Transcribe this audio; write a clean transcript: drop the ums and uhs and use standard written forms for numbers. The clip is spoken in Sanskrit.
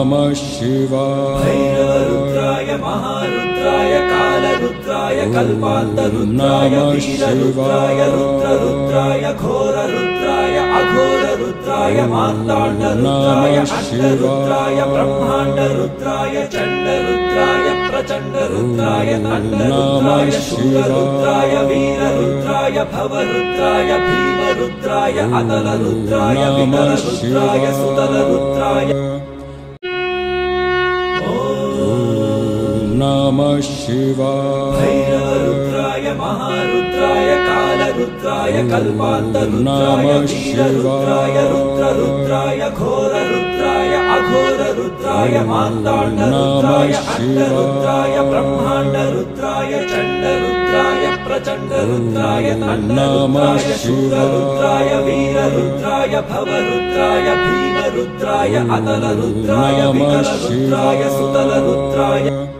नमः शिवाय भैरवरुद्राय महारुद्राय कालरुद्राय कल्पान्तरुद्राय वीररुद्राय रुद्ररुद्राय घोररुद्राय अघोररुद्राय मार्ताण्डरुद्राय अष्टरुद्राय ब्रह्माण्डरुद्राय चण्डरुद्राय प्रचण्डरुद्राय नन्दरुद्राय शूररुद्राय वीररुद्राय भवरुद्राय भीमरुद्राय अतलरुद्राय विकलरुद्राय सुतलरुद्राय नमः शिवाय भैरवरुद्राय महारुद्राय कालरुद्राय कल्पान्तरुद्राय वीररुद्राय रुद्ररुद्राय घोररुद्राय अघोररुद्राय मार्ताण्डरुद्राय अष्टरुद्राय ब्रह्माण्डरुद्राय चण्डरुद्राय प्रचण्डरुद्राय नन्दरुद्राय शूररुद्राय वीररुद्राय भवरुद्राय भीमरुद्राय अतलरुद्राय विकलरुद्राय सुतलरुद्राय